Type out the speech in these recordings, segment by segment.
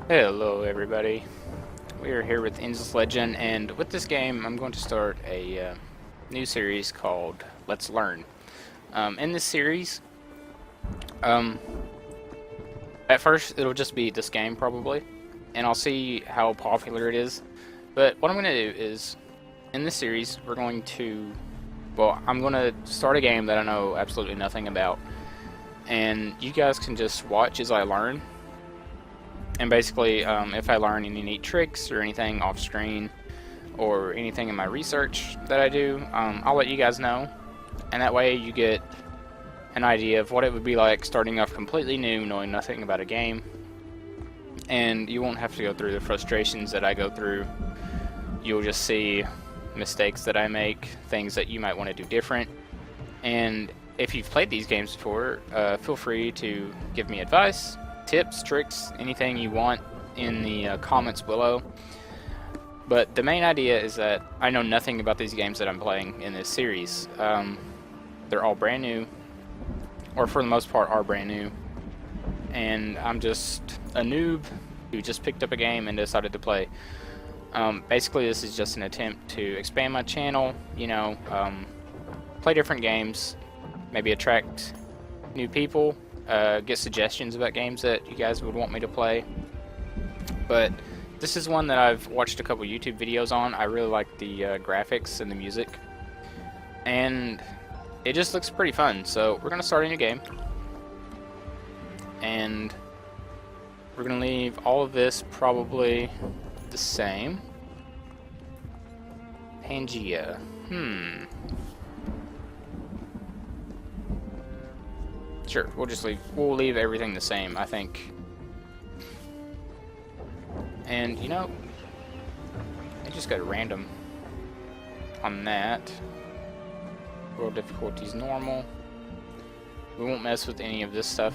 Hello everybody, we are here with Endless Legend, and with this game I'm going to start a new series called Let's Learn. In this series, um, at first it'll just be this game probably, and I'll see how popular it is. But what I'm going to do is, in this series we're going to, I'm going to start a game that I know absolutely nothing about, and you guys can just watch as I learn. And basically, if I learn any neat tricks or anything off screen or anything in my research that I do, I'll let you guys know. And that way you get an idea of what it would be like starting off completely new, knowing nothing about a game. And you won't have to go through the frustrations that I go through. You'll just see mistakes that I make, things that you might want to do different. And if you've played these games before, feel free to give me advice, tips, tricks, anything you want in the comments below. But the main idea is that I know nothing about these games that I'm playing in this series. They're all brand new, or for the most part are brand new, and I'm just a noob who just picked up a game and decided to play. Basically this is just an attempt to expand my channel, play different games, maybe attract new people, get suggestions about games that you guys would want me to play. But this is one that I've watched a couple YouTube videos on. I really like the graphics and the music, and it just looks pretty fun. So we're gonna start a new game, and we're gonna leave all of this probably the same. Pangea. Sure, we'll leave everything the same, I think. And I just got a random on that. World difficulty's normal. We won't mess with any of this stuff.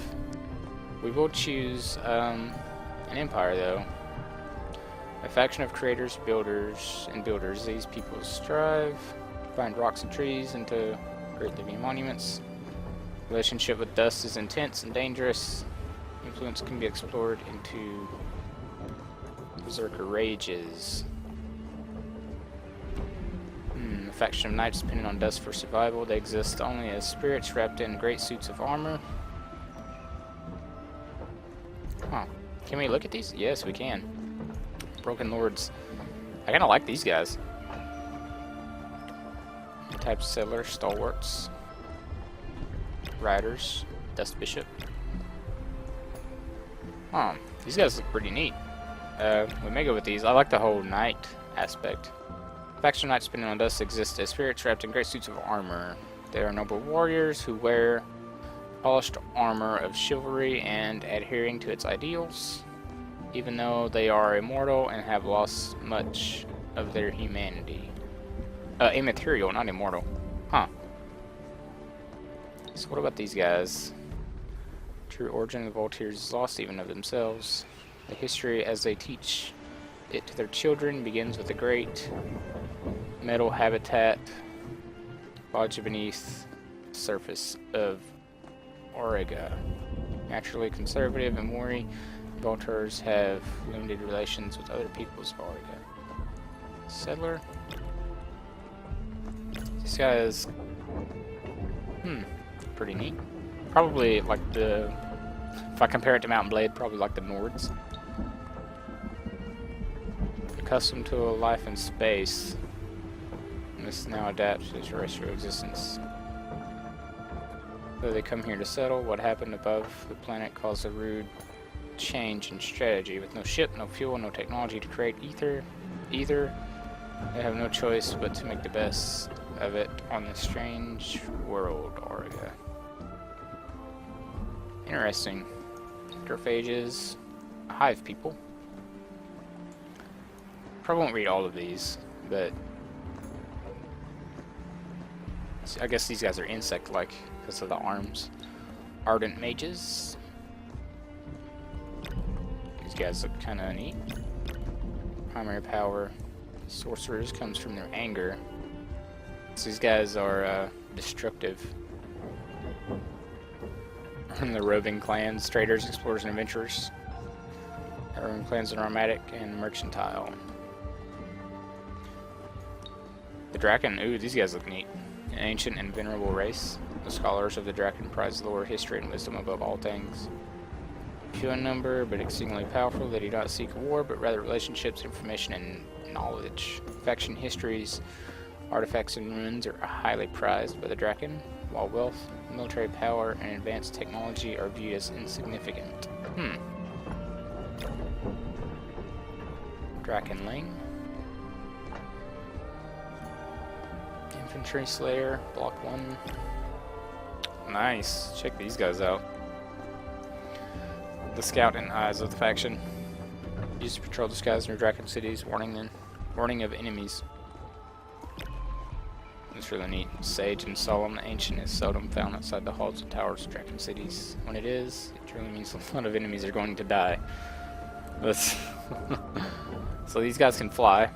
We will choose an empire though. A faction of creators, builders, and builders. These people strive to find rocks and trees into great living monuments. Relationship with dust is intense and dangerous. Influence can be explored into berserker rages. A faction of knights depending on dust for survival. They exist only as spirits wrapped in great suits of armor. Huh. Can we look at these? Yes, we can. Broken Lords. I kinda like these guys. Type settler, stalwarts. Riders, Dust Bishop. These guys look pretty neat. We may go with these. I like the whole knight aspect. Faction knights spinning on dust exist as spirits wrapped in great suits of armor. They are noble warriors who wear polished armor of chivalry and adhering to its ideals, even though they are immortal and have lost much of their humanity. Immaterial, not immortal. Huh. So what about these guys? True origin of the Volunteers is lost even of themselves. The history as they teach it to their children begins with a great metal habitat lodged beneath the surface of Auriga. Naturally conservative and wary, Volunteers have limited relations with other peoples of Auriga. Settler. This guy is pretty neat. Probably like if I compare it to Mountain Blade, probably like the Nords. Accustomed to a life in space, this now adapts to terrestrial existence. Though they come here to settle, what happened above the planet caused a rude change in strategy. With no ship, no fuel, no technology to create either, they have no choice but to make the best of it on this strange world, Auriga. Interesting. Macrophages, hive people. Probably won't read all of these, but I guess these guys are insect-like because of the arms. Ardent mages. These guys look kind of neat. Primary power. Sorcerers comes from their anger. So these guys are destructive. And the roving clans, traders, explorers, and adventurers. Urban clans are nomadic and mercantile. The Draken, ooh, these guys look neat. An ancient and venerable race. The scholars of the Draken prize lore, history, and wisdom above all things. Few in number, but exceedingly powerful, they do not seek war, but rather relationships, information, and knowledge. Faction histories, artifacts, and ruins are highly prized by the Draken, while wealth, military power, and advanced technology are viewed as insignificant. Drakenling. Infantry Slayer, block 1. Nice. Check these guys out. The Scout and Eyes of the faction. Used to patrol the skies near Draken cities, warning of enemies. It's really neat. Sage and solemn, ancient is seldom found outside the halls and towers of Draken cities. When it is, it really means a lot of enemies are going to die. So these guys can fly.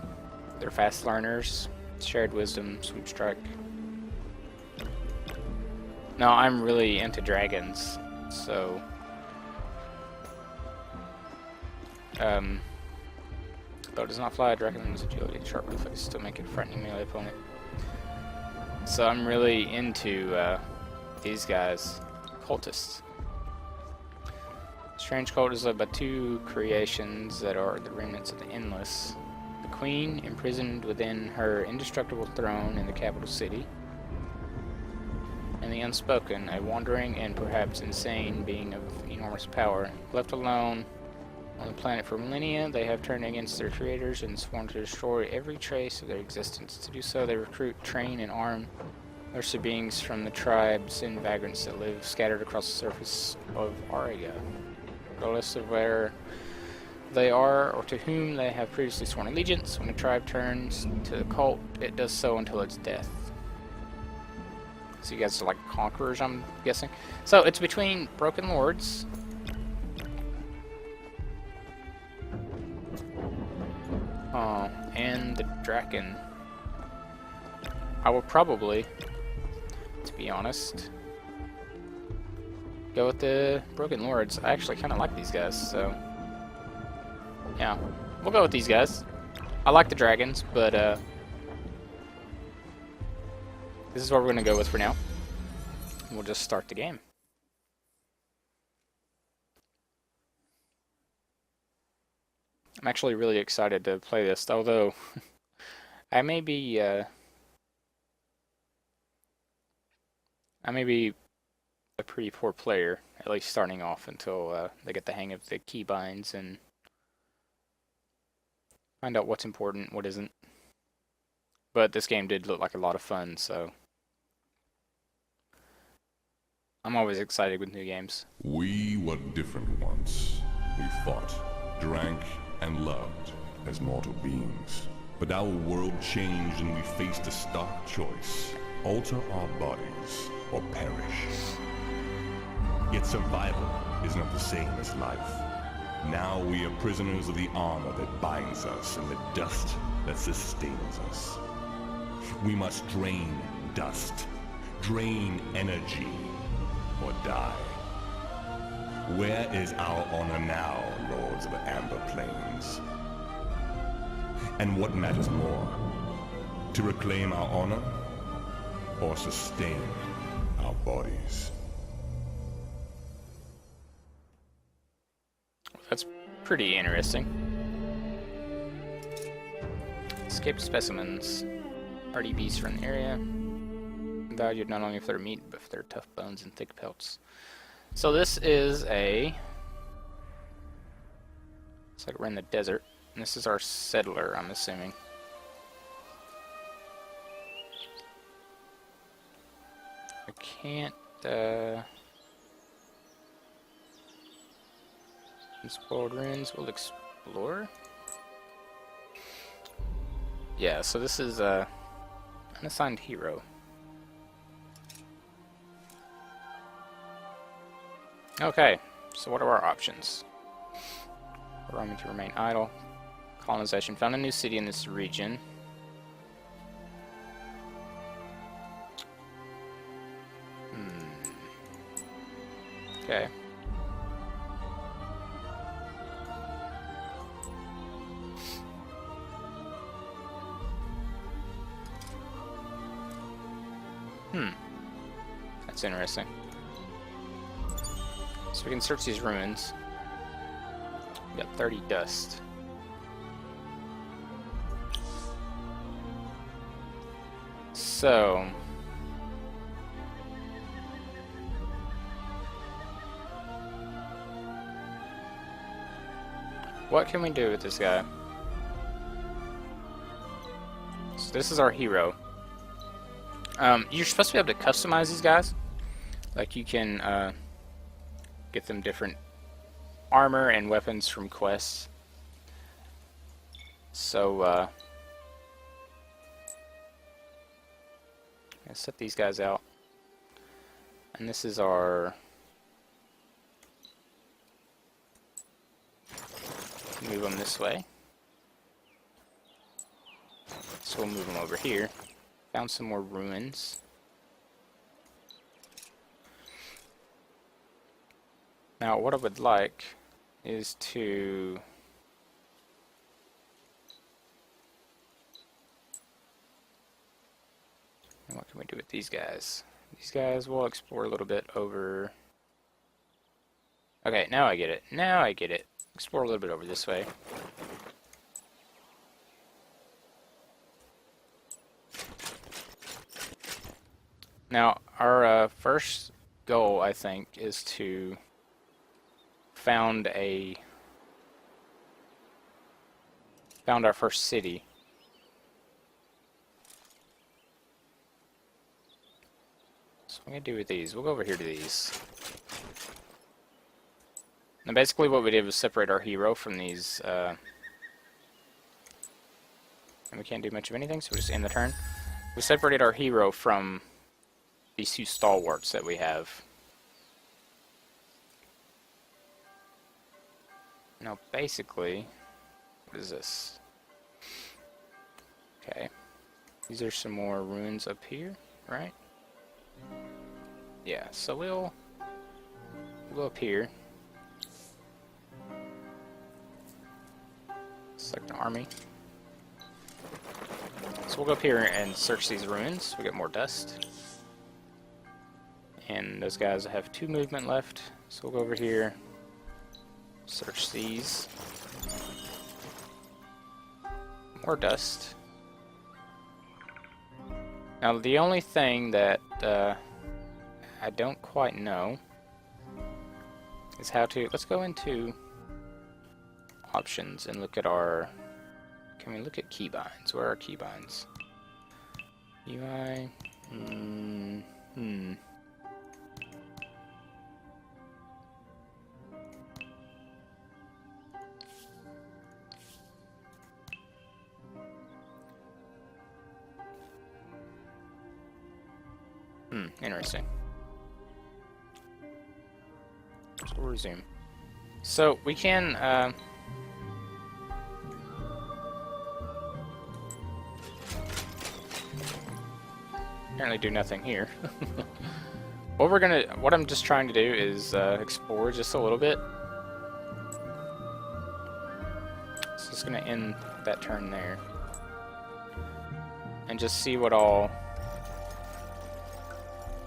They're fast learners. Shared wisdom, swoop strike. Now I'm really into dragons, so though it does not fly, Draken's agility, sharp reflex to make it a frightening melee opponent. So I'm really into these guys, cultists. Strange cult is led by 2 creations that are the remnants of the Endless. The Queen, imprisoned within her indestructible throne in the capital city. And the Unspoken, a wandering and perhaps insane being of enormous power. Left alone on the planet for millennia, they have turned against their creators and sworn to destroy every trace of their existence. To do so, they recruit, train, and arm mercy beings from the tribes and vagrants that live scattered across the surface of Ariga. Regardless of where they are or to whom they have previously sworn allegiance, when a tribe turns to the cult, it does so until its death. So you guys are like conquerors, I'm guessing. So it's between Broken Lords and the Draken. I will probably, to be honest, go with the Broken Lords. I actually kind of like these guys, so yeah, we'll go with these guys. I like the dragons, but this is what we're going to go with for now. We'll just start the game. I'm actually really excited to play this, although I may be a pretty poor player, at least starting off, until they get the hang of the keybinds and find out what's important, what isn't. But this game did look like a lot of fun, so I'm always excited with new games. We were different once. We fought, drank, and loved as mortal beings. But our world changed and we faced a stark choice. Alter our bodies or perish. Yet survival is not the same as life. Now we are prisoners of the armor that binds us and the dust that sustains us. We must drain dust, drain energy, or die. Where is our honor now, Lords of the Amber Plains? And what matters more? To reclaim our honor, or sustain our bodies? That's pretty interesting. Escaped specimens. Hardy beasts from the area. Valued not only for their meat, but for their tough bones and thick pelts. So this is a... It's like we're in the desert. And this is our settler, I'm assuming. I can't, Spoiled ruins, we'll explore. Yeah, so this is unassigned hero. Okay, so what are our options? Allow me to remain idle. Colonization. Found a new city in this region. It's interesting. So we can search these ruins. We got 30 dust. So what can we do with this guy? So this is our hero. You're supposed to be able to customize these guys. Like you can get them different armor and weapons from quests. So let's set these guys out. And this is our move them this way. So we'll move them over here. Found some more ruins. Now what I would like is to what can we do with these guys? These guys we'll explore a little bit over. Okay, now I get it. Now I get it. Explore a little bit over this way. Now, our first goal, I think, is to found our first city. So what I'm gonna do with these? We'll go over here to these. And basically, what we did was separate our hero from these. And we can't do much of anything, so we just end the turn. We separated our hero from these two stalwarts that we have. Now, basically, what is this? Okay. These are some more ruins up here, right? Yeah, so we'll go up here. Select the army. So we'll go up here and search these ruins. We get more dust. And those guys have 2 movement left. So we'll go over here. Search these. More dust. Now the only thing that I don't quite know is how to... Let's go into options and look at our... Can we look at keybinds? Where are keybinds? UI... Interesting. So we'll resume. So we can apparently do nothing here. What I'm just trying to do is explore just a little bit. So it's gonna end that turn there. And just see what all...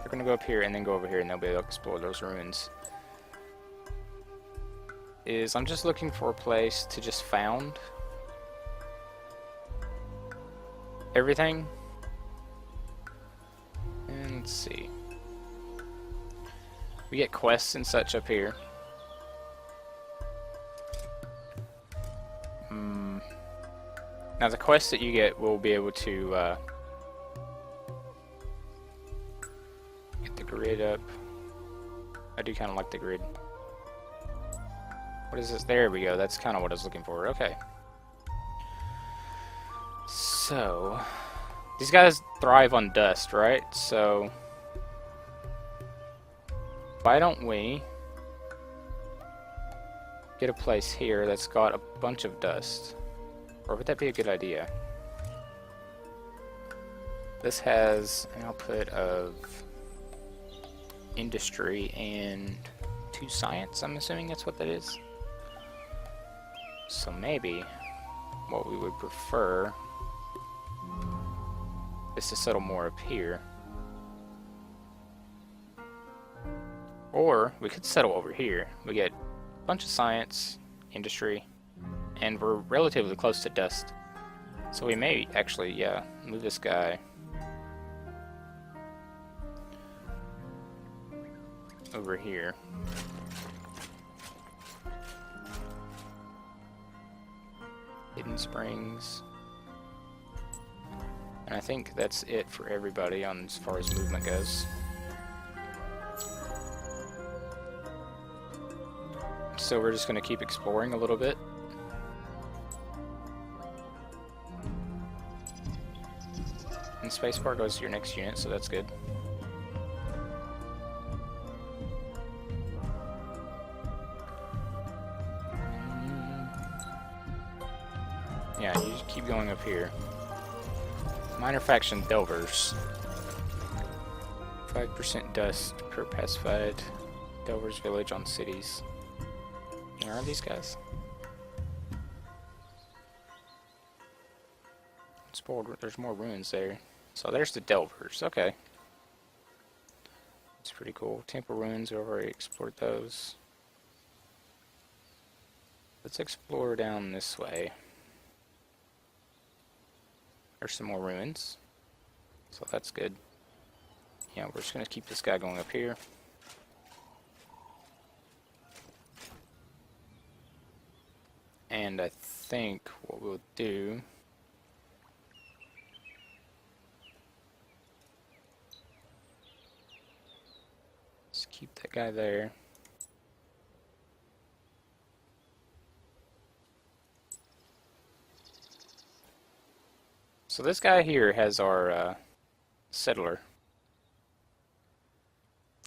We're gonna go up here and then go over here and they'll be able to explore those ruins. I'm just looking for a place to just found everything. And let's see. We get quests and such up here. Now the quests that you get will be able to get the grid up. I do kind of like the grid. What is this? There we go. That's kind of what I was looking for. Okay. So, these guys thrive on dust, right? So, why don't we get a place here that's got a bunch of dust? Or would that be a good idea? This has an output of industry and 2 science. I'm assuming that's what that is. So maybe what we would prefer is to settle more up here. Or we could settle over here. We get a bunch of science, industry, and we're relatively close to dust. So we may actually, yeah, move this guy over here. Hidden Springs. And I think that's it for everybody on as far as movement goes. So we're just going to keep exploring a little bit. And spacebar goes to your next unit, so that's good. Yeah, you just keep going up here. Minor faction Delvers. 5% dust per pacified Delvers village on cities. Where are these guys? There's more ruins there. So there's the Delvers. Okay. That's pretty cool. Temple ruins, we've already explored those. Let's explore down this way. There's some more ruins. So that's good. Yeah, we're just going to keep this guy going up here. And I think what we'll do is keep that guy there. So this guy here has our settler.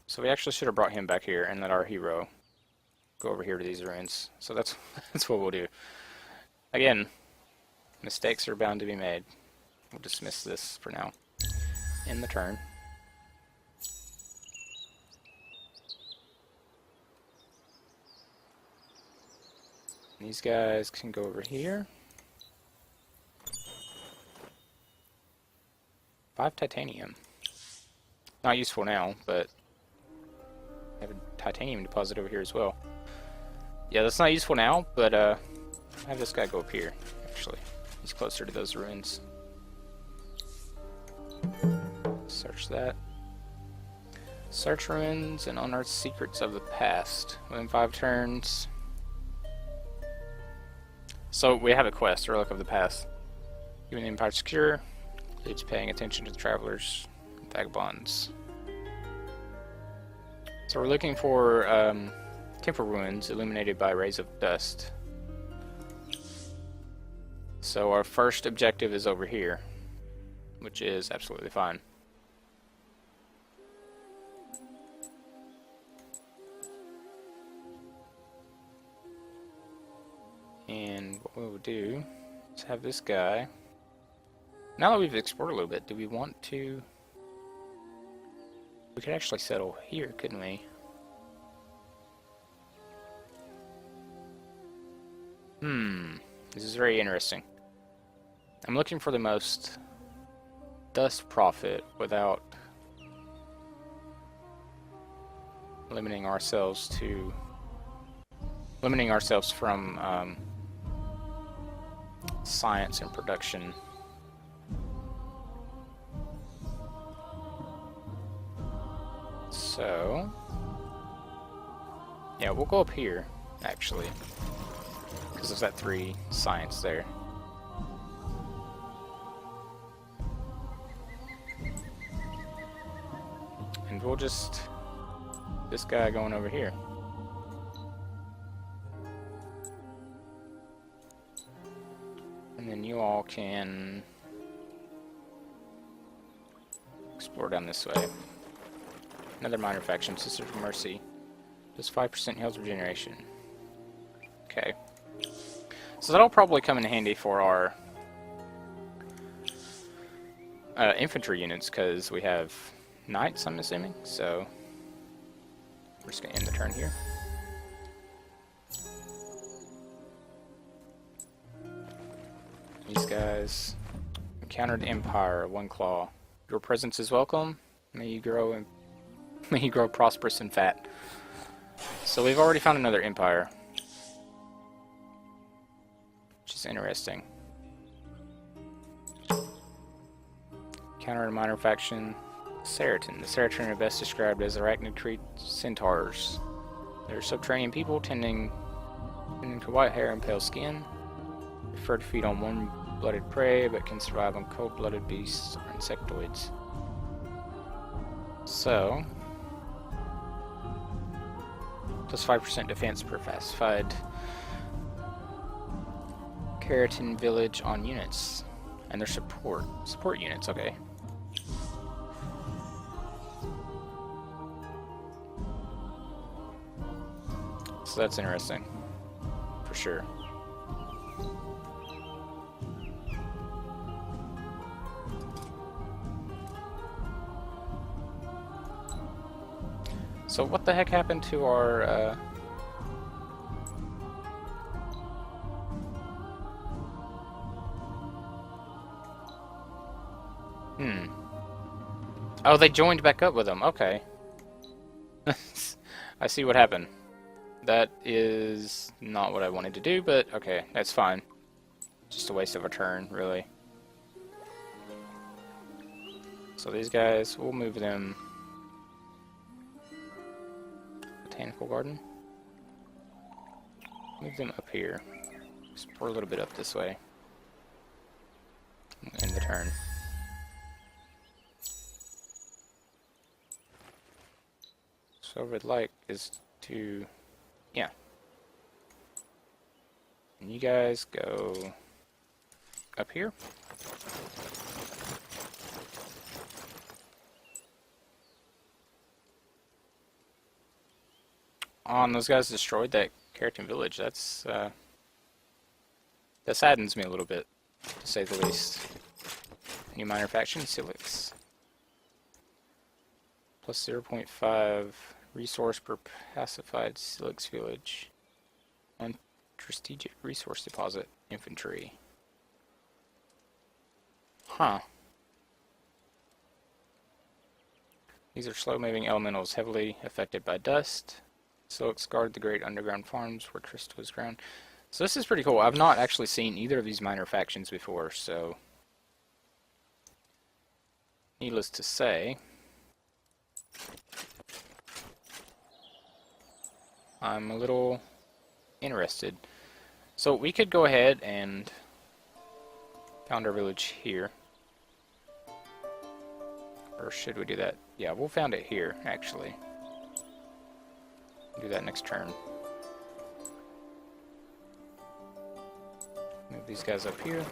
So we actually should have brought him back here and let our hero go over here to these ruins. So that's that's what we'll do. Again, mistakes are bound to be made. We'll dismiss this for now. End the turn. These guys can go over here. 5 titanium. Not useful now, but I have a titanium deposit over here as well. Yeah, that's not useful now, but have this guy go up here, actually. He's closer to those ruins. Search that. Search ruins and unearth secrets of the past. Within 5 turns. So we have a quest, Relic of the Past. Keeping the Empire secure. It's paying attention to the travelers, vagabonds. So we're looking for temple ruins illuminated by rays of dust. So our first objective is over here, which is absolutely fine. And what we'll do is have this guy. Now that we've explored a little bit, do we want to... We could actually settle here, couldn't we? This is very interesting. I'm looking for the most dust profit without limiting ourselves from science and production. So, yeah, we'll go up here, actually, because there's that 3 science there. And we'll just, this guy going over here. And then you all can explore down this way. Another minor faction, Sisters of Mercy. Does 5% health regeneration. Okay. So that'll probably come in handy for our infantry units, because we have knights, I'm assuming. So we're just going to end the turn here. These guys encountered Empire, 1 claw. Your presence is welcome. May you grow in May he grow prosperous and fat. So we've already found another empire, which is interesting. Counter a minor faction, Seraton. The Seraton are best described as arachnid centaurs. They're subterranean people tending to white hair and pale skin. Prefer to feed on warm-blooded prey, but can survive on cold-blooded beasts or insectoids. So, plus 5% defense per pacified keratin village on units. And their support units, okay. So that's interesting, for sure. So what the heck happened to our, Oh, they joined back up with them. Okay. I see what happened. That is not what I wanted to do, but okay, that's fine. Just a waste of a turn, really. So these guys, we'll move them. Botanical garden. Move them up here. Just pour a little bit up this way. End the turn. So what I'd like is to, yeah. And you guys go up here. Oh, and those guys destroyed that keratin village. That's, that saddens me a little bit, to say the least. New minor faction, Silix. Plus 0.5 resource per pacified Silix village. On strategic resource deposit, infantry. Huh. These are slow-moving elementals heavily affected by dust. Silix guard the great underground farms where crystal is ground. So this is pretty cool. I've not actually seen either of these minor factions before, so needless to say, I'm a little interested. So we could go ahead and found our village here. Or should we do that? Yeah, we'll found it here, actually. Do that next turn. Move these guys up here.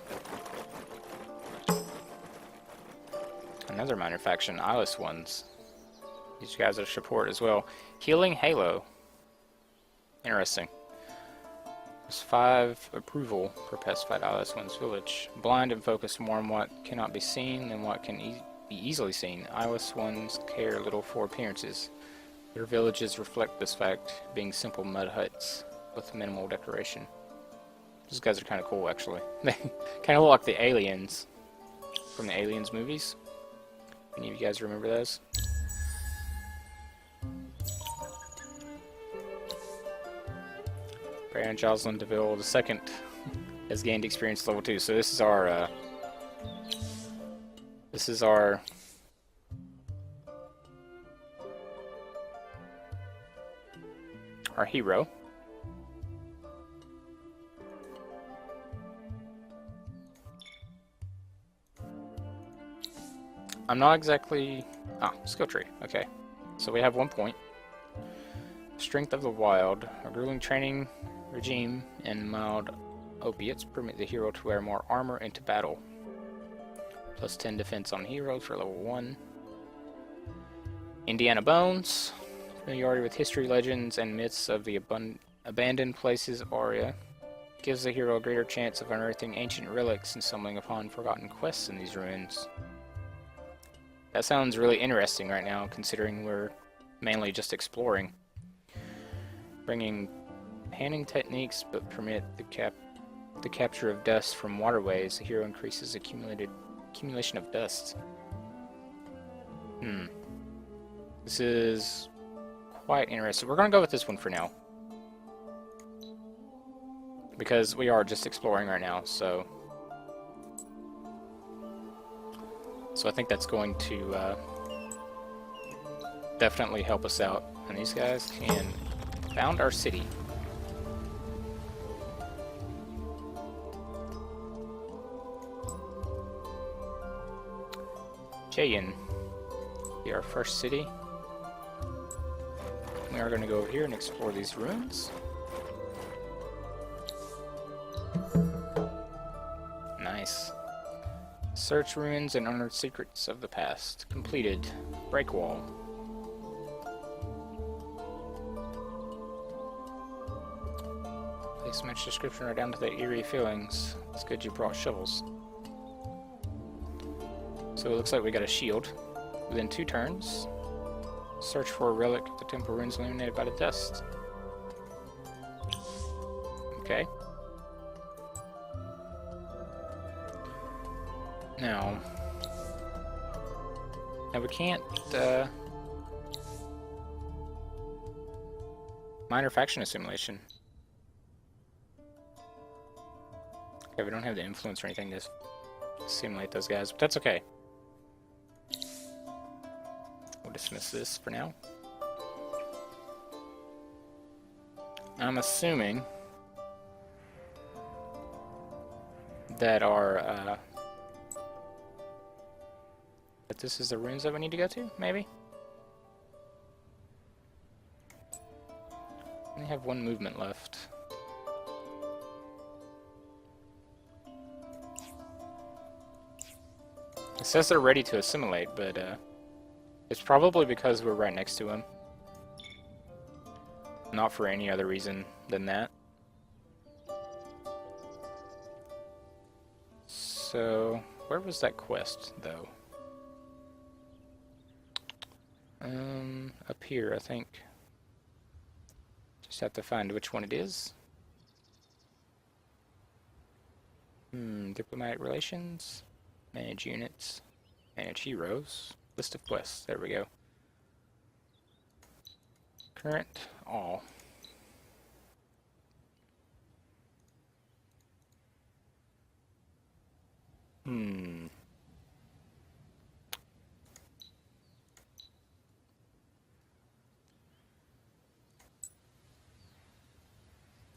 Another minor faction, Eyeless Ones. These guys are support as well. Healing Halo. Interesting. There's 5 approval per pacified Eyeless Ones village. Blind and focused more on what cannot be seen than what can be easily seen. Eyeless Ones care little for appearances. Their villages reflect this fact, being simple mud huts with minimal decoration. These guys are kind of cool, actually. They kind of look like the aliens from the Aliens movies. Any of you guys remember those? Baron Jocelyn DeVille II has gained experience level 2. So this is our our hero. I'm not exactly... skill tree. Okay. So we have 1 point. Strength of the Wild. A grueling training regime and mild opiates permit the hero to wear more armor into battle. Plus 10 defense on heroes for level 1. Indiana Bones. Familiarity with history, legends, and myths of the abandoned places area gives the hero a greater chance of unearthing ancient relics and stumbling upon forgotten quests in these ruins. That sounds really interesting right now, considering we're mainly just exploring. Bringing panning techniques, but permit the capture of dust from waterways. The hero increases accumulation of dust. This is quite interesting. We're going to go with this one for now. Because we are just exploring right now, so... So I think that's going to definitely help us out. And these guys can found our city. Jayan, be our first city. We are going to go over here and explore these ruins. Nice. Search ruins and unearth secrets of the past. Completed. Break wall. Place match description right down to the eerie feelings. It's good you brought shovels. So it looks like we got a shield. Within 2 turns, search for a relic. The temple ruins illuminated by the dust. Okay. Now we can't, minor faction assimilation. Okay, we don't have the influence or anything to assimilate those guys, but that's okay. We'll dismiss this for now. I'm assuming that our, that this is the ruins that we need to go to, maybe? We have 1 movement left. It says they're ready to assimilate, but it's probably because we're right next to him. Not for any other reason than that. So, where was that quest, though? Up here, I think. Just have to find which one it is. Diplomatic relations. Manage units. Manage heroes. List of quests. There we go. Current. All.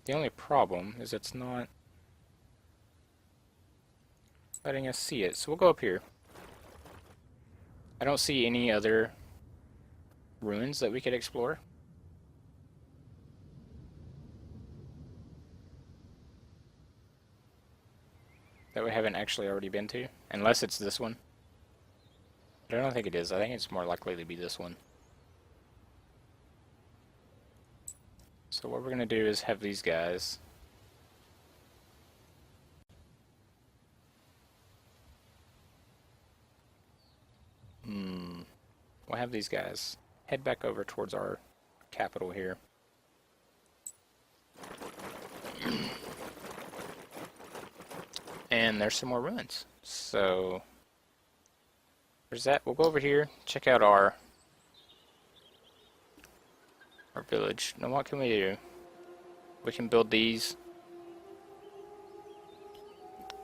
The only problem is it's not letting us see it. So we'll go up here. I don't see any other ruins that we could explore. That we haven't actually already been to. Unless it's this one. But I don't think it is. I think it's more likely to be this one. So what we're going to do is have these guys we'll have these guys head back over towards our capital here. And there's some more ruins. So there's that. We'll go over here, check out our village. Now what can we do? We can build these.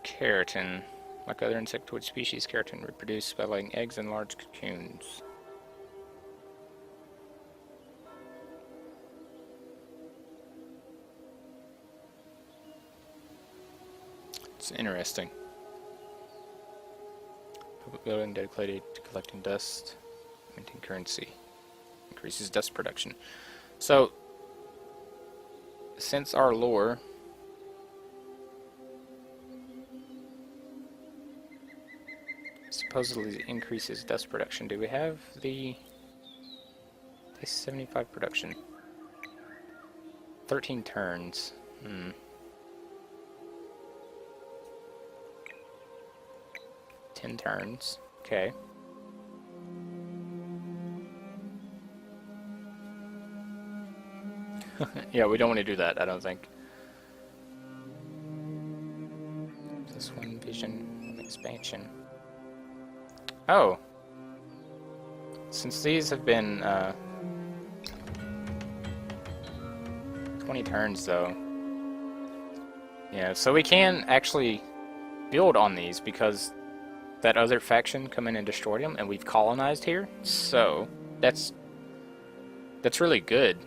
Keratin. Like other insectoid species, keratin reproduce by laying eggs in large cocoons. It's interesting. Public building dedicated to collecting dust, minting currency. Increases dust production. So, since our lore supposedly increases dust production, do we have the 75 production? 13 turns. 10 turns. Okay. Yeah, we don't want to do that, I don't think. This one, vision of expansion. Oh. Since these have been 20 turns though, yeah, so we can actually build on these because that other faction come in and destroyed them, and we've colonized here, so that's really good.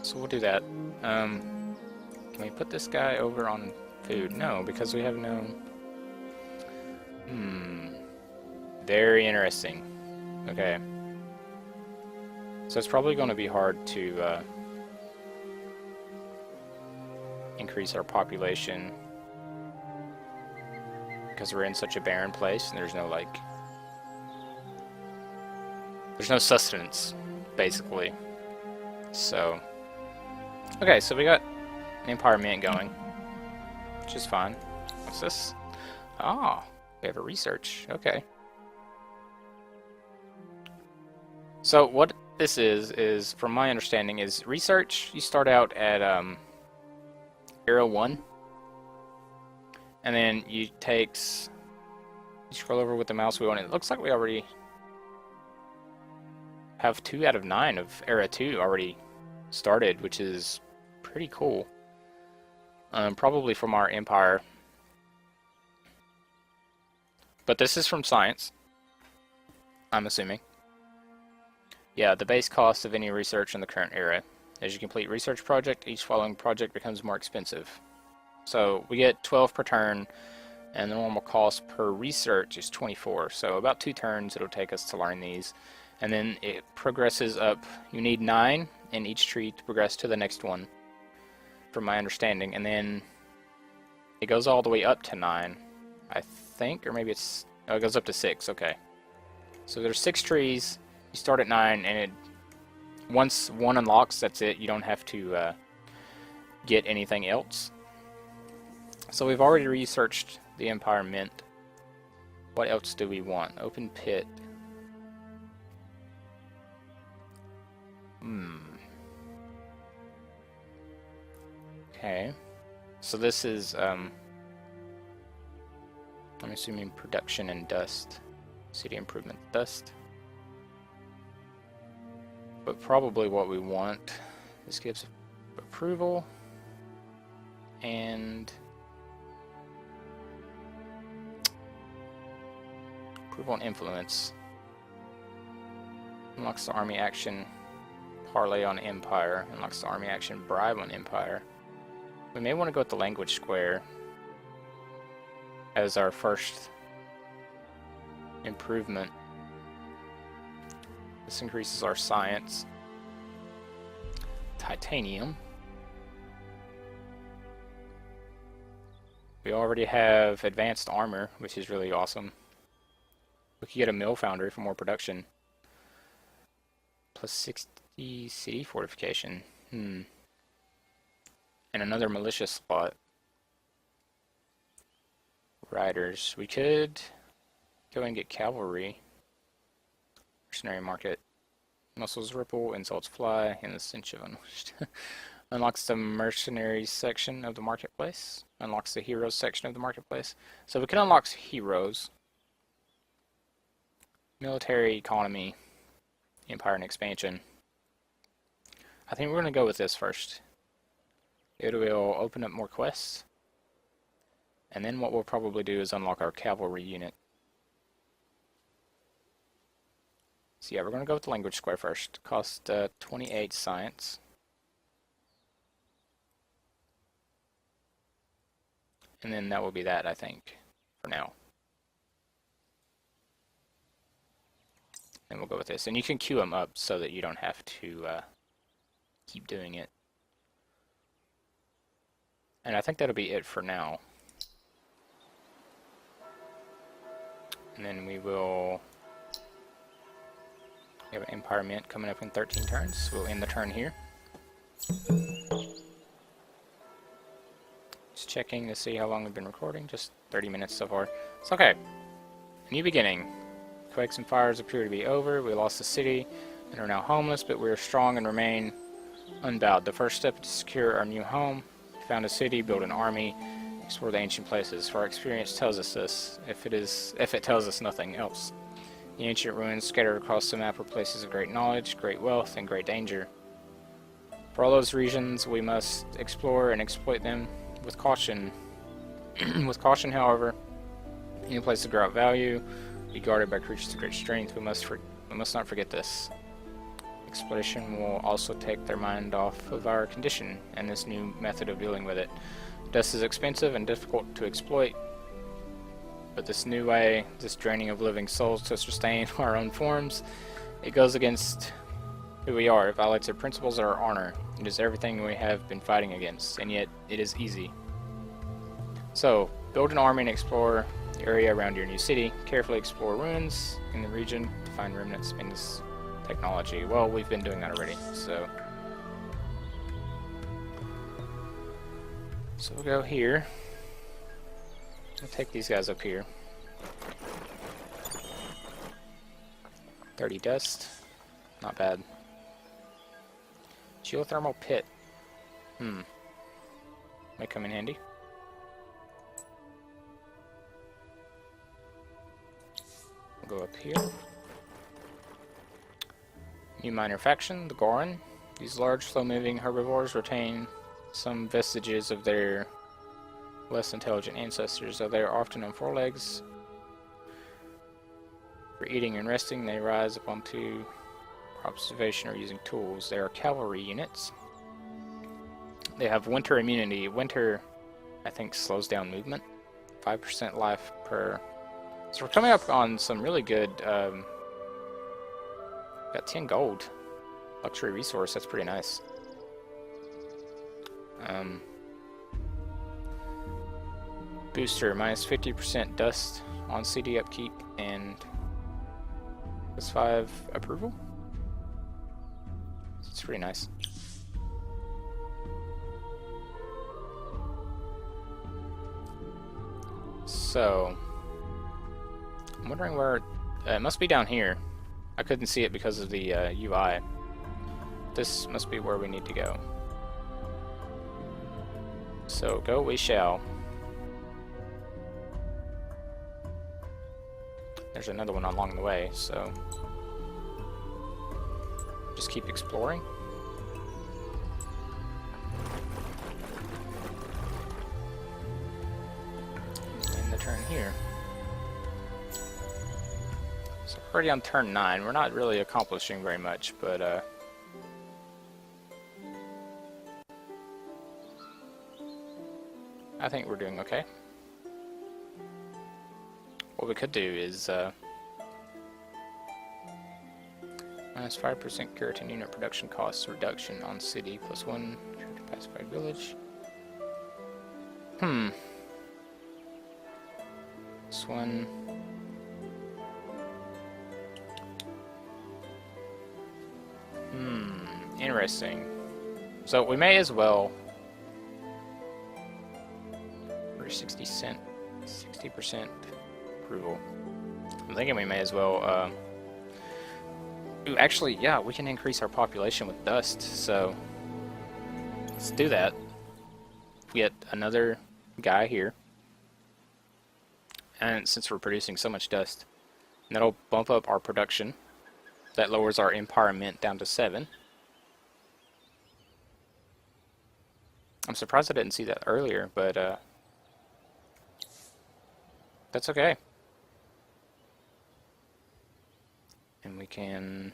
So we'll do that. Can we put this guy over on food? No, because we have no... Very interesting. Okay. So it's probably going to be hard to increase our population because we're in such a barren place and there's no, like... There's no sustenance, basically. So... Okay, so we got an Empire Mint going, which is fine. What's this? Ah, we have a research. Okay. So what this is from my understanding, is research. You start out at Era 1, and then you scroll over with the mouse wheel, and it looks like we already have 2 out of 9 of Era 2 already started, which is pretty cool. Probably from our empire. But this is from science, I'm assuming. Yeah, the base cost of any research in the current era. As you complete research project, each following project becomes more expensive. So we get 12 per turn, and the normal cost per research is 24. So about 2 turns it'll take us to learn these. And then it progresses up. You need 9 in each tree to progress to the next one, from my understanding. And then it goes all the way up to 9, I think, or maybe it's... Oh, it goes up to 6, okay. So there's 6 trees, you start at 9, and once one unlocks, that's it. You don't have to get anything else. So we've already researched the Empire Mint. What else do we want? Open pit. Okay. So this is, I'm assuming production and dust. City improvement dust. But probably what we want, this gives approval and influence. Unlocks the army action parlay on empire. Unlocks the army action bribe on empire. We may want to go with the language square as our first improvement. This increases our science. Titanium. We already have advanced armor, which is really awesome. We could get a mill foundry for more production. Plus 60 city fortification. And another militia slot. Riders. We could go and get cavalry. Mercenary market. Muscles ripple, insults fly, and the stench of unleashed. Unlocks the mercenaries section of the marketplace. Unlocks the heroes section of the marketplace. So we can unlock heroes. Military, economy, empire, and expansion. I think we're going to go with this first. It will open up more quests. And then what we'll probably do is unlock our cavalry unit. So yeah, we're going to go with the language square first. Cost 28 science. And then that will be that, I think, for now. And we'll go with this. And you can queue them up so that you don't have to keep doing it. And I think that'll be it for now. And then we will... We have an Empire Mint coming up in 13 turns. We'll end the turn here. Just checking to see how long we've been recording. Just 30 minutes so far. It's okay. New beginning. Quakes and fires appear to be over. We lost the city and are now homeless, but we are strong and remain unbowed. The first step to secure our new home. Found a city, build an army, explore the ancient places. For our experience tells us this, if it tells us nothing else. The ancient ruins scattered across the map are places of great knowledge, great wealth, and great danger. For all those regions, we must explore and exploit them with caution. With caution, however, any place of great value, be guarded by creatures of great strength. We must not forget this. Exploration will also take their mind off of our condition and this new method of dealing with it. Dust is expensive and difficult to exploit, but this new way, this draining of living souls to sustain our own forms, it goes against who we are. It violates our principles and our honor. It is everything we have been fighting against, and yet it is easy. So, build an army and explore the area around your new city. Carefully explore ruins in the region to find remnants in this technology. Well, we've been doing that already, so we'll go here. We'll take these guys up here. 30 dust. Not bad. Geothermal pit. May come in handy. We'll go up here. New minor faction, the Goron. These large, slow-moving herbivores retain some vestiges of their less intelligent ancestors, though they are often on four legs. For eating and resting, they rise up onto observation or using tools. They are cavalry units. They have winter immunity. Winter, I think, slows down movement. 5% life per... So we're coming up on some really good... got 10 gold. Luxury resource, that's pretty nice. Booster, minus 50% dust on CD upkeep and plus 5 approval. It's pretty nice. So, I'm wondering where... it must be down here. I couldn't see it because of the UI. This must be where we need to go. So, go we shall. There's another one along the way, so... just keep exploring. And the turn here. So we're already on turn 9. We're not really accomplishing very much, but I think we're doing okay. What we could do is minus 5% keratin unit production costs reduction on city, plus 1 pacified village. This one. Interesting. So we may as well. For 60% approval. I'm thinking we may as well. Ooh, actually, yeah, we can increase our population with dust. So let's do that. Get another guy here, and since we're producing so much dust, that'll bump up our production. That lowers our empowerment down to 7. I'm surprised I didn't see that earlier, but that's okay. And we can...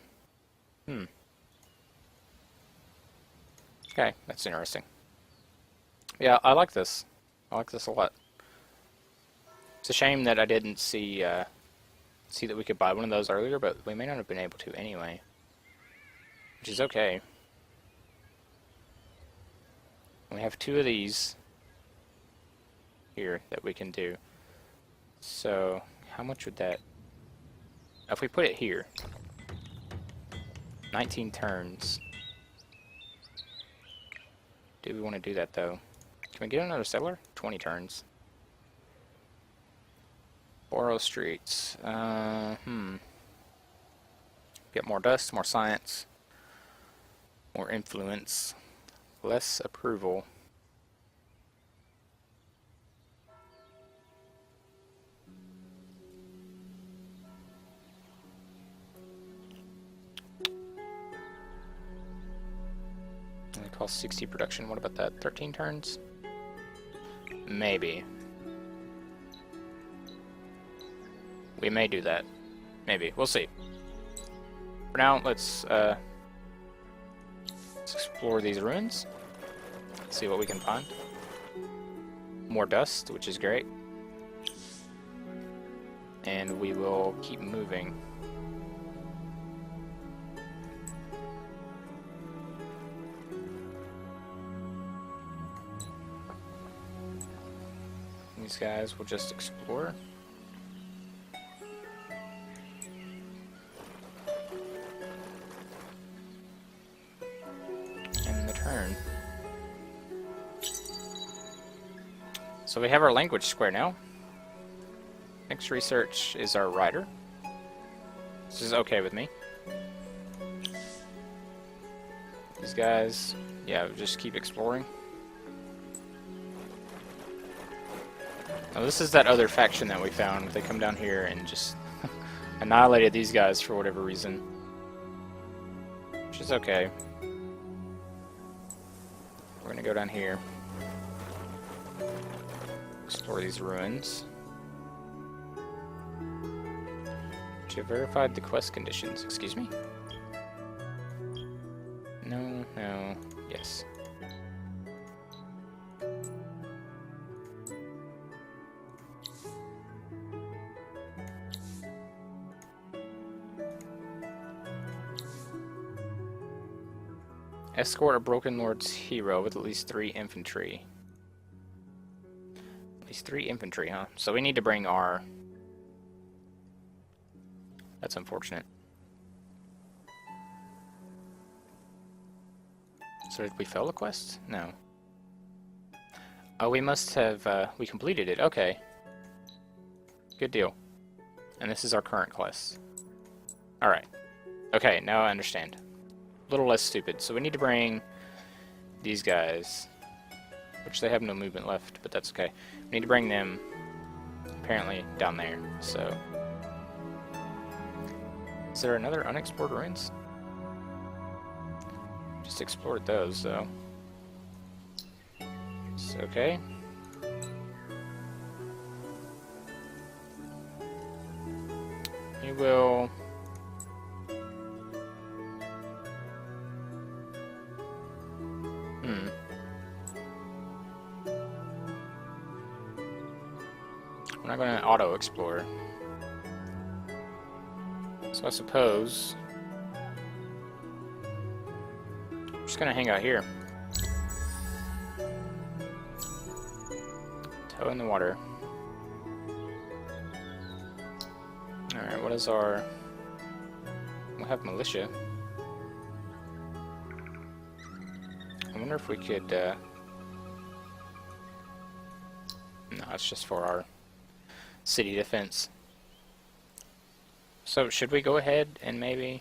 Okay, that's interesting. Yeah, I like this. I like this a lot. It's a shame that I didn't see that we could buy one of those earlier, but we may not have been able to anyway. Which is okay. We have 2 of these here that we can do. So, how much would that... If we put it here, 19 turns. Do we want to do that though? Can we get another settler? 20 turns. Borough streets. Get more dust, more science, more influence, less approval. Cost 60 production. What about that? 13 turns? Maybe. We may do that. Maybe. We'll see. For now, let's explore these ruins. See what we can find. More dust, which is great. And we will keep moving. These guys will just explore. And the turn. So we have our language square now. Next research is our writer. This is okay with me. These guys, yeah, just keep exploring. Now this is that other faction that we found. They come down here and just annihilated these guys for whatever reason. Which is okay. We're gonna go down here. Explore these ruins. You have verified the quest conditions. Excuse me? No, no, yes. Escort a Broken Lord's hero with at least 3 infantry. At least 3 infantry, huh? So we need to bring our... That's unfortunate. So did we fail the quest? No. Oh, we must have, we completed it. Okay. Good deal. And this is our current quest. Alright. Okay, now I understand. A little less stupid. So we need to bring these guys, which they have no movement left, but that's okay. We need to bring them, apparently, down there. So, is there another unexplored ruins? Just explored those, so it's okay. We will... We're not going to auto-explore. So I suppose... I'm just going to hang out here. Toe in the water. Alright, what is our... We'll have militia. I wonder if we could... No, it's just for our city defense. So, should we go ahead and maybe...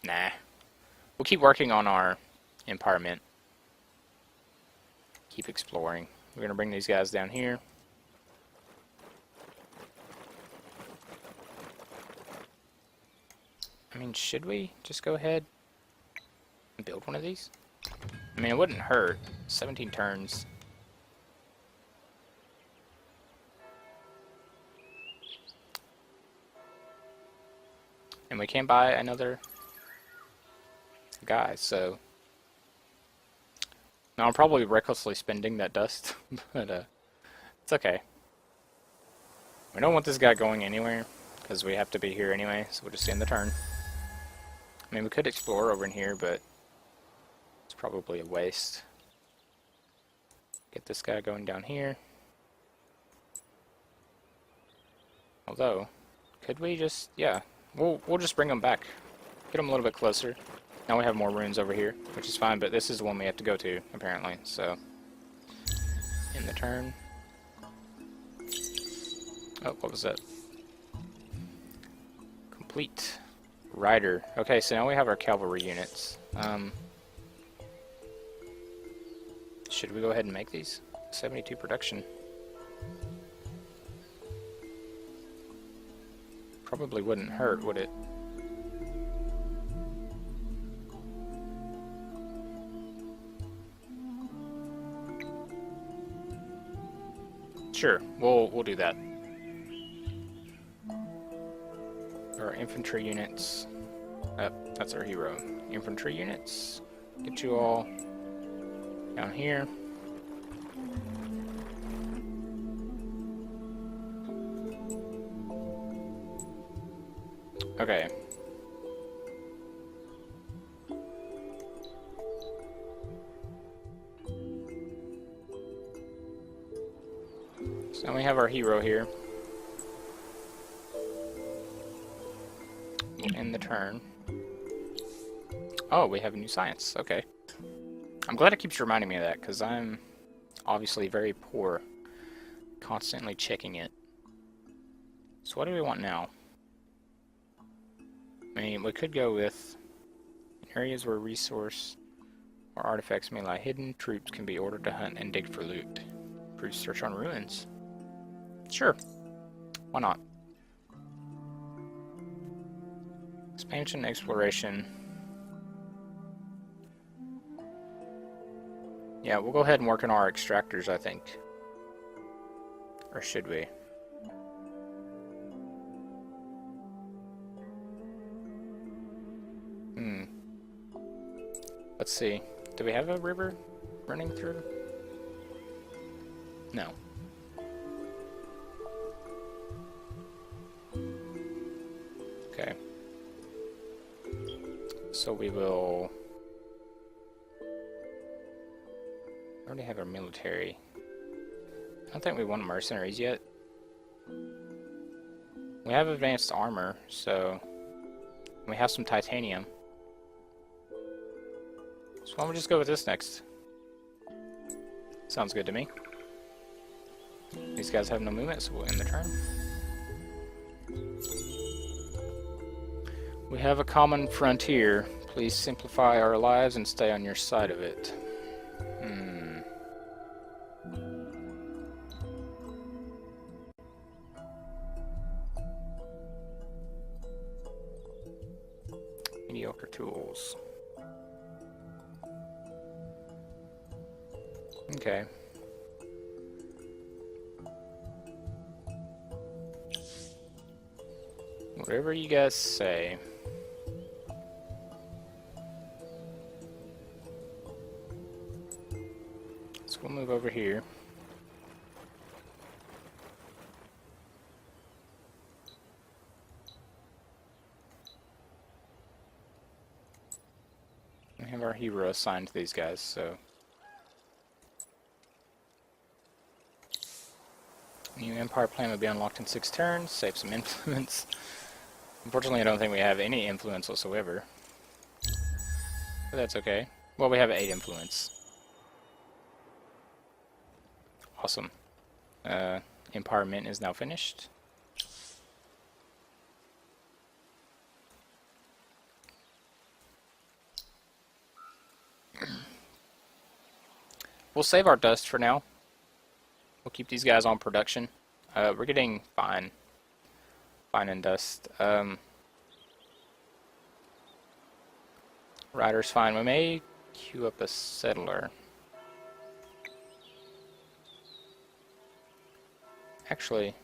Nah. We'll keep working on our Empire Mint. Keep exploring. We're going to bring these guys down here. I mean, should we just go ahead and build one of these? I mean, it wouldn't hurt. 17 turns. And we can't buy another guy, so... Now, I'm probably recklessly spending that dust, but it's okay. We don't want this guy going anywhere, because we have to be here anyway, so we'll just end the turn. I mean, we could explore over in here, but it's probably a waste. Get this guy going down here. Although, could we just, yeah, we'll just bring him back. Get him a little bit closer. Now we have more ruins over here, which is fine, but this is the one we have to go to, apparently, so. In the turn. Oh, what was that? Complete. Rider. Okay, so now we have our cavalry units. Should we go ahead and make these? 72 production. Probably wouldn't hurt, would it? Sure, we'll do that. Our infantry units. That's our hero. Infantry units. Get you all down here. Okay. So now we have our hero here. We'll end the turn. Oh, we have a new science. Okay. I'm glad it keeps reminding me of that, because I'm obviously very poor. Constantly checking it. So what do we want now? I mean, we could go with areas where resource or artifacts may lie hidden. Troops can be ordered to hunt and dig for loot. Improve search on ruins. Sure. Why not? Expansion, exploration. Yeah, we'll go ahead and work on our extractors, I think. Or should we? Let's see. Do we have a river running through? No. Okay. So we will... We already have our military. I don't think we want mercenaries yet. We have advanced armor, so... We have some titanium. So why don't we just go with this next? Sounds good to me. These guys have no movement, so we'll end the turn. We have a common frontier. Please simplify our lives and stay on your side of it. Mediocre tools. Okay. Whatever you guys say. So we'll move over here. We have our hero assigned to these guys, so... New Empire plan will be unlocked in 6 turns. Save some influence. Unfortunately, I don't think we have any influence whatsoever. But that's okay. Well, we have 8 influence. Awesome. Empire Mint is now finished. We'll save our dust for now. We'll keep these guys on production. We're getting fine in dust. Rider's fine. We may queue up a settler. Actually,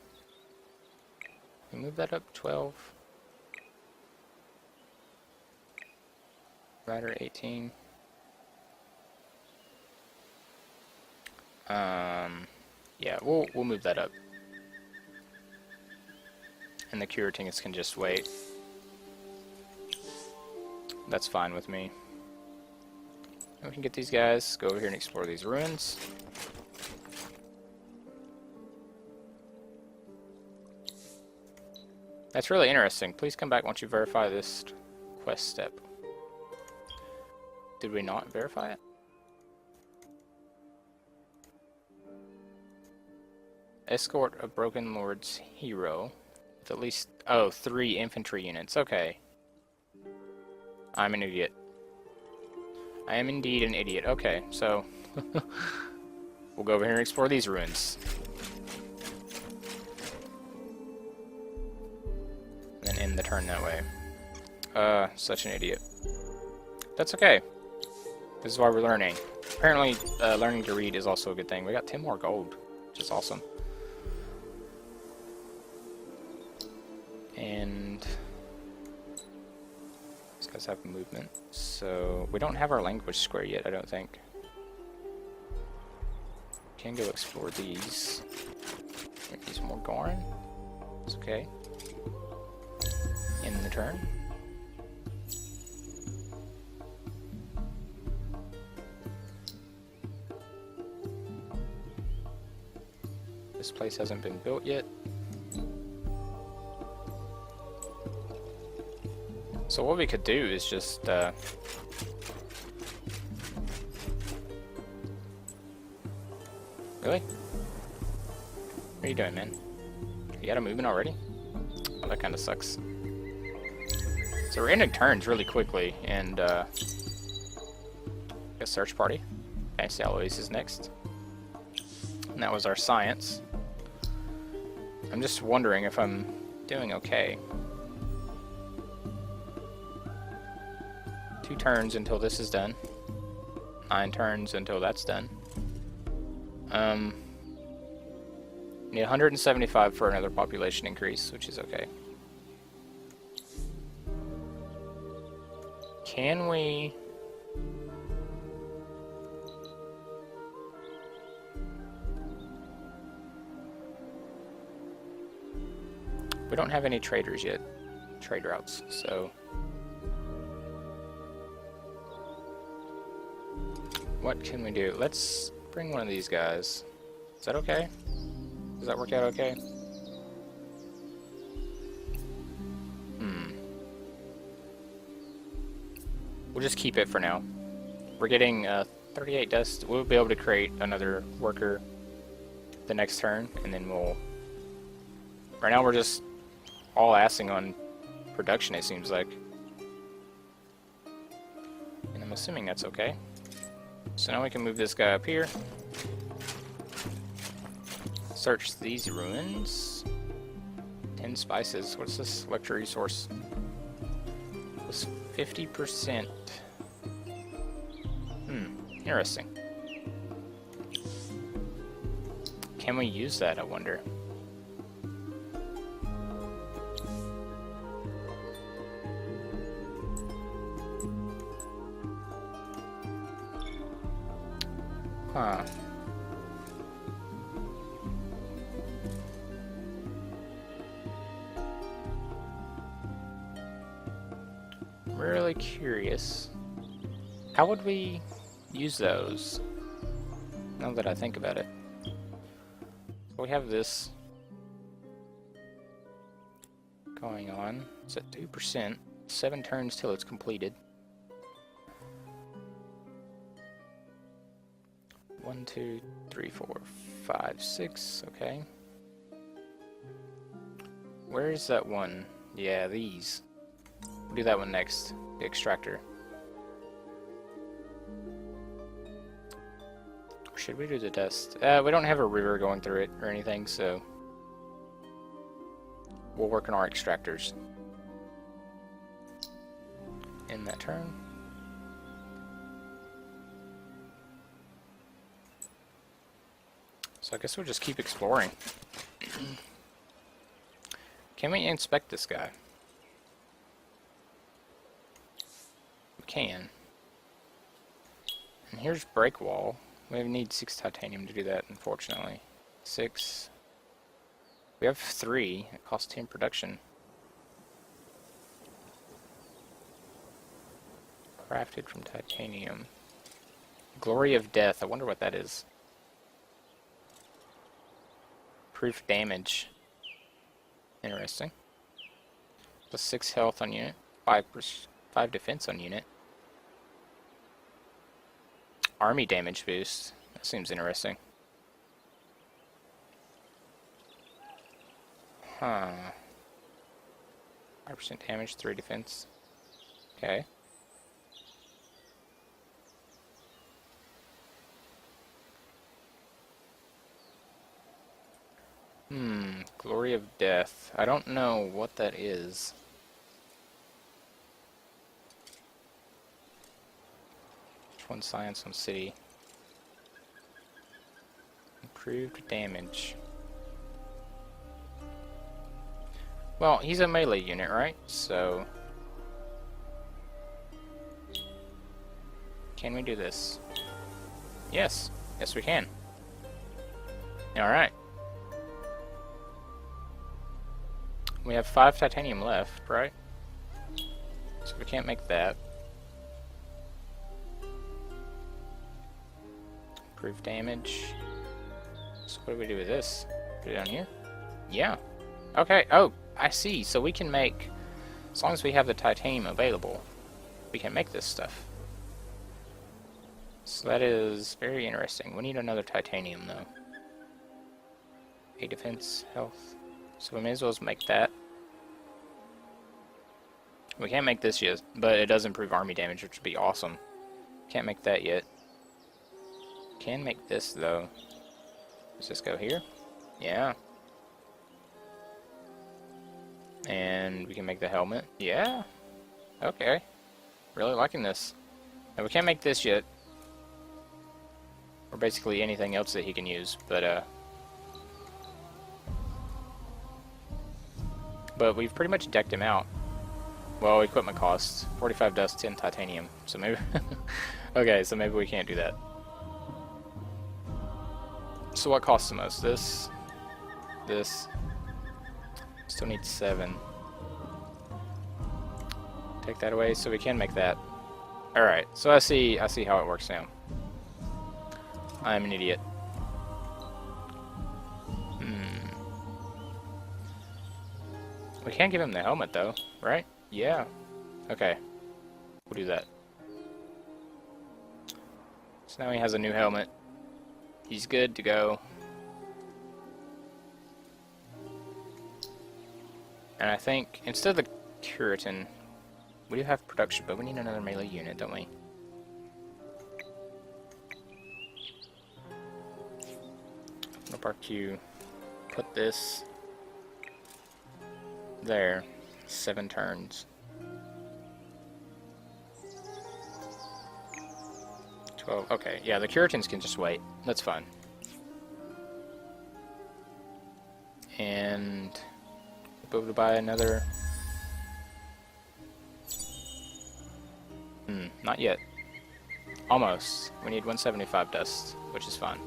we move that up 12. Rider 18. Yeah, we'll move that up. And the Curatings can just wait. That's fine with me. And we can get these guys, go over here and explore these ruins. That's really interesting. Please come back once you verify this quest step. Did we not verify it? Escort a Broken Lord's hero with at least, 3 infantry units. Okay. I'm an idiot. I am indeed an idiot. Okay, so we'll go over here and explore these ruins. And then end the turn that way. Such an idiot. That's okay. This is why we're learning. Apparently, learning to read is also a good thing. We got 10 more gold, which is awesome. And these guys have movement. So we don't have our language square yet, I don't think. Can go explore these. Make these more Gorin. It's okay. In the turn. This place hasn't been built yet. So what we could do is just really? What are you doing, man? You got a movement already? Oh, that kind of sucks. So we're ending turns really quickly, and a search party. Fancy Alloys is next. And that was our science. I'm just wondering if I'm doing okay. 2 turns until this is done. 9 turns until that's done. Need 175 for another population increase, which is okay. Can we... We don't have any traders yet. Trade routes, so... What can we do? Let's bring one of these guys. Is that okay? Does that work out okay? We'll just keep it for now. We're getting 38 dust. We'll be able to create another worker the next turn, and then we'll... Right now we're just all assing on production, it seems like. And I'm assuming that's okay. So now we can move this guy up here. Search these ruins. 10 spices. What's this lecture resource? Was 50%. Interesting. Can we use that, I wonder? Huh. I'm really curious. How would we use those? Now that I think about it. So we have this going on. It's at 2%. 7 turns till it's completed. 1, 2, 3, 4, 5, 6. Okay. Where is that one? Yeah, these. We'll do that one next. The extractor. Or should we do the dust? We don't have a river going through it or anything, so we'll work on our extractors. In that turn. So I guess we'll just keep exploring. Can we inspect this guy? We can. And here's break wall. We need 6 titanium to do that, unfortunately. 6. We have 3. It costs 10 production. Crafted from titanium. Glory of Death. I wonder what that is. Proof damage. Interesting. Plus 6 health on unit. 5 defense on unit. Army damage boost. That seems interesting. Huh. 5% damage, 3 defense. Okay. Glory of Death. I don't know what that is. Which one's science on city? Improved damage. Well, he's a melee unit, right? So... Can we do this? Yes. Yes, we can. Alright. We have 5 titanium left, right? So we can't make that. Improve damage. So what do we do with this? Put it down here? Yeah. Okay. Oh, I see. So we can make... As long as we have the titanium available, we can make this stuff. So that is very interesting. We need another titanium, though. 8 defense, health. So we may as well make that. We can't make this yet, but it does improve army damage, which would be awesome. Can't make that yet. Can make this, though. Does this go here? Yeah. And we can make the helmet. Yeah. Okay. Really liking this. Now we can't make this yet. Or basically anything else that he can use, but we've pretty much decked him out. Well, equipment costs 45 dust, 10 titanium. So maybe okay, so maybe we can't do that. So what costs the most? This. Still need 7. Take that away so we can make that. Alright, so I see how it works now. I'm an idiot. We can't give him the helmet though, right? Yeah. Okay. We'll do that. So now he has a new helmet. He's good to go. And I think instead of the Curitan, we do have production, but we need another melee unit, don't we? Open up our queue. Put this there. 7 turns. 12. Okay, yeah, the Curitans can just wait. That's fine. And we'll be able to buy another. Not yet. Almost. We need 175 dust, which is fine.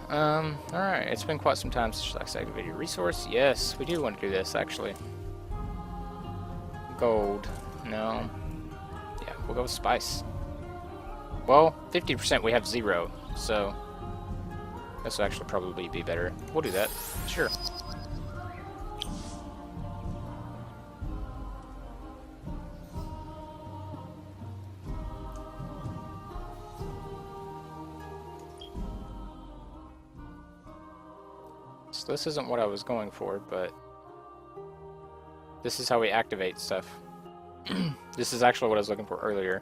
Alright, it's been quite some time since I activated resource. Yes, we do want to do this, actually. Gold. No. Yeah, we'll go with spice. Well, 50% we have 0, so this will actually probably be better. We'll do that. Sure. So this isn't what I was going for, but this is how we activate stuff. This is actually what I was looking for earlier.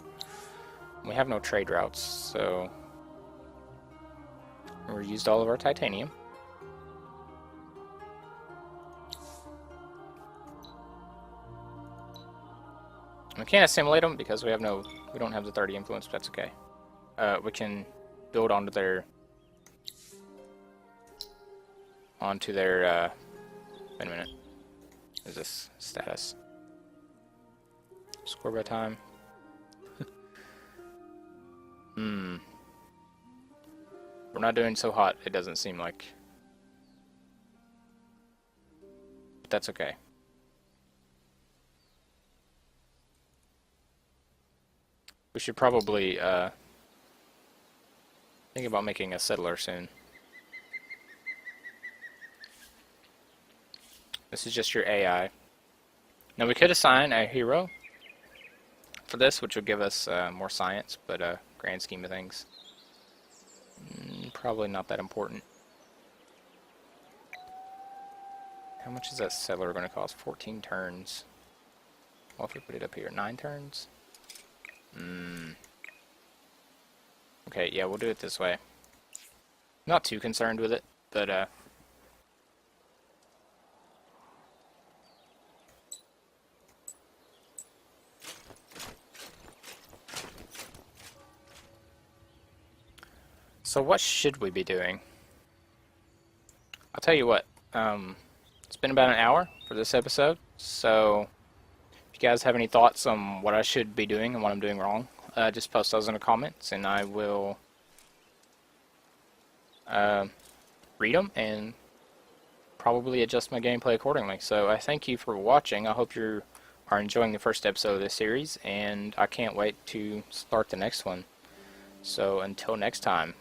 We have no trade routes, so we used all of our titanium. We can't assimilate them because we don't have the 30 influence, but that's okay. We can build onto their wait a minute. Is this status? Score by time. We're not doing so hot, it doesn't seem like. But that's okay. We should probably think about making a settler soon. This is just your AI. Now we could assign a hero for this, which would give us more science, but grand scheme of things, probably not that important. How much is that settler going to cost? 14 turns. Well, if we put it up here, 9 turns? Okay, yeah, we'll do it this way. Not too concerned with it, but so what should we be doing? I'll tell you what. It's been about an hour for this episode, so if you guys have any thoughts on what I should be doing and what I'm doing wrong, just post those in the comments, and I will read them and probably adjust my gameplay accordingly. So I thank you for watching. I hope you are enjoying the first episode of this series, and I can't wait to start the next one. So until next time.